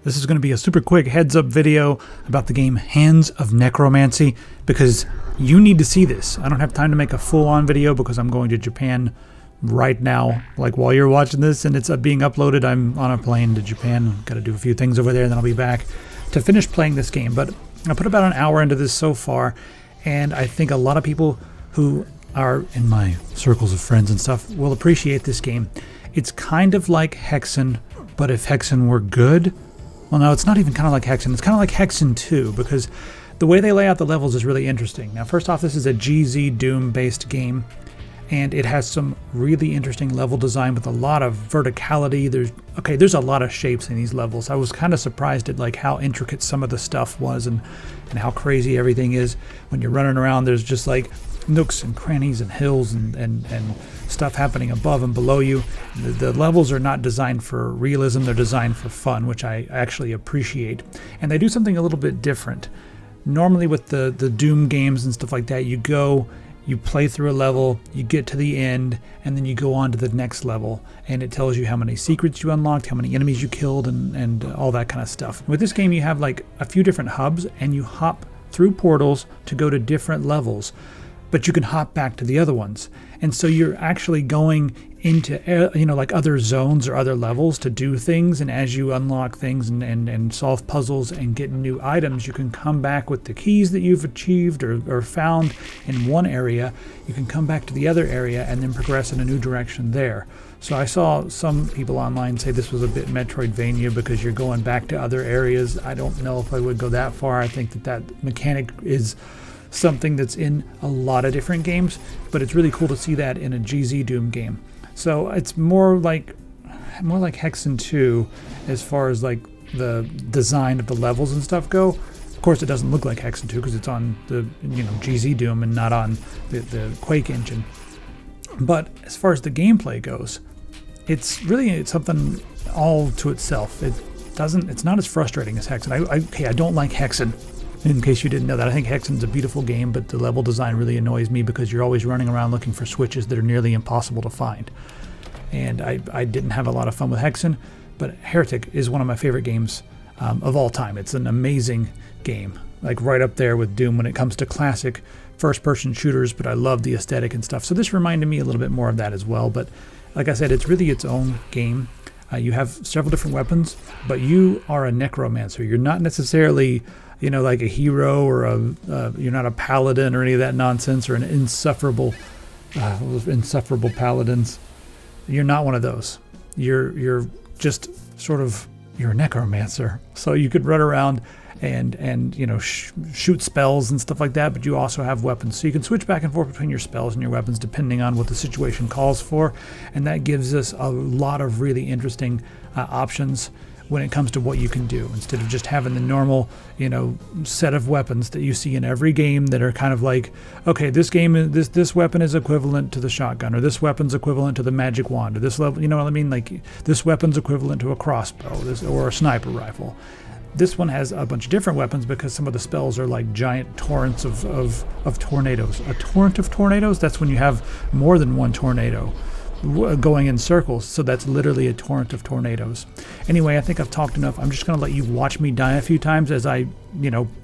This is going to be a super quick heads up video about the game Hands of Necromancy because you need to see this. I don't have time to make a full-on video because I'm going to Japan right now, like while you're watching this and it's being uploaded. I'm on a plane to Japan. Got to do a few things over there and then I'll be back to finish playing this game. But I put about an hour into this so far, and I think a lot of people who are in my circles of friends and stuff will appreciate this game. It's kind of like Hexen, but if Hexen were good. Well, no, it's not even kind of like Hexen. It's kind of like Hexen 2 because the way they lay out the levels is really interesting. Now, first off, this is a GZDoom based game, and it has some really interesting level design with a lot of verticality. There's a lot of shapes in these levels. I was kind of surprised at like how intricate some of the stuff was and how crazy everything is. When you're running around, there's just like nooks and crannies and hills and stuff happening above and below you. The levels are not designed for realism, they're designed for fun, which I actually appreciate. And they do something a little bit different. Normally with the Doom games and stuff like that, you play through a level, you get to the end, and then you go on to the next level, and it tells you how many secrets you unlocked, how many enemies you killed, and all that kind of stuff. With this game, you have like a few different hubs, and you hop through portals to go to different levels, but you can hop back to the other ones. And so you're actually going into like other zones or other levels to do things, and as you unlock things and solve puzzles and get new items, you can come back with the keys that you've achieved or found in one area. You can come back to the other area and then progress in a new direction there. So I saw some people online say this was a bit Metroidvania because you're going back to other areas. I don't know if I would go that far. I think that mechanic is something that's in a lot of different games, but it's really cool to see that in a GZDoom game. So it's more like Hexen 2 as far as like the design of the levels and stuff go. Of course, it doesn't look like Hexen 2 because it's on the GZDoom and not on the Quake engine. But as far as the gameplay goes, it's something all to itself. It's not as frustrating as Hexen. I don't like Hexen. In case you didn't know that, I think Hexen's a beautiful game, but the level design really annoys me because you're always running around looking for switches that are nearly impossible to find. And I didn't have a lot of fun with Hexen, but Heretic is one of my favorite games of all time. It's an amazing game, like right up there with Doom when it comes to classic first-person shooters, but I love the aesthetic and stuff. So this reminded me a little bit more of that as well, but like I said, it's really its own game. You have several different weapons, but you are a necromancer. You're not necessarily like a hero or you're not a paladin or any of that nonsense or an insufferable paladins. You're not one of those. You're just sort of, you're a necromancer. So you could run around and shoot spells and stuff like that, but you also have weapons. So you can switch back and forth between your spells and your weapons depending on what the situation calls for. And that gives us a lot of really interesting options when it comes to what you can do, instead of just having the normal, set of weapons that you see in every game that are kind of like, okay, this weapon is equivalent to the shotgun, or this weapon's equivalent to the magic wand, or this level, you know what I mean? Like this weapon's equivalent to a crossbow, or a sniper rifle. This one has a bunch of different weapons because some of the spells are like giant torrents of tornadoes. A torrent of tornadoes? That's when you have more than one tornado going in circles, so that's literally a torrent of tornadoes. Anyway, I think I've talked enough. I'm just going to let you watch me die a few times as I,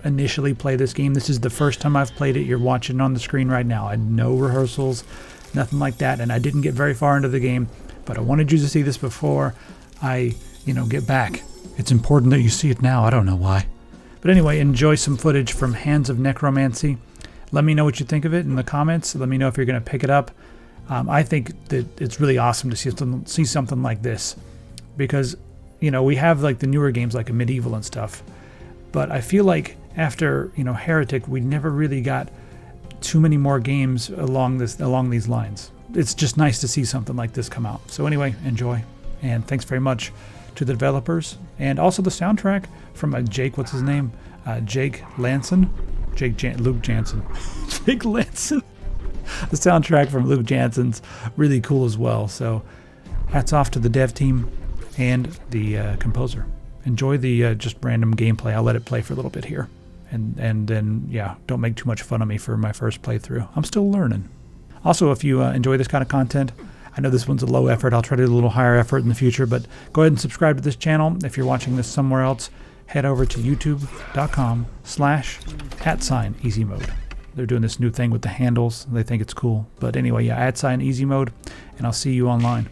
initially play this game. This is the first time I've played it. You're watching on the screen right now. I had no rehearsals, nothing like that, and I didn't get very far into the game, but I wanted you to see this before I, get back. It's important that you see it now. I don't know why. But anyway, enjoy some footage from Hands of Necromancy. Let me know what you think of it in the comments. Let me know if you're going to pick it up. I think that it's really awesome to see something like this because, we have like the newer games like a Medieval and stuff, but I feel like after, Heretic, we never really got too many more games along these lines. It's just nice to see something like this come out. So anyway, enjoy, and thanks very much to the developers and also the soundtrack from Jake, what's his name? Jake Lanson? Luke Jansen. Jake Lanson. The soundtrack from Luke Jansen's really cool as well. So hats off to the dev team and the composer. Enjoy the just random gameplay. I'll let it play for a little bit here. And then, don't make too much fun of me for my first playthrough. I'm still learning. Also, if you enjoy this kind of content, I know this one's a low effort. I'll try to do a little higher effort in the future, but go ahead and subscribe to this channel. If you're watching this somewhere else, head over to youtube.com/@easy mode. They're doing this new thing with the handles. They think it's cool. But anyway, yeah, @easy mode, and I'll see you online.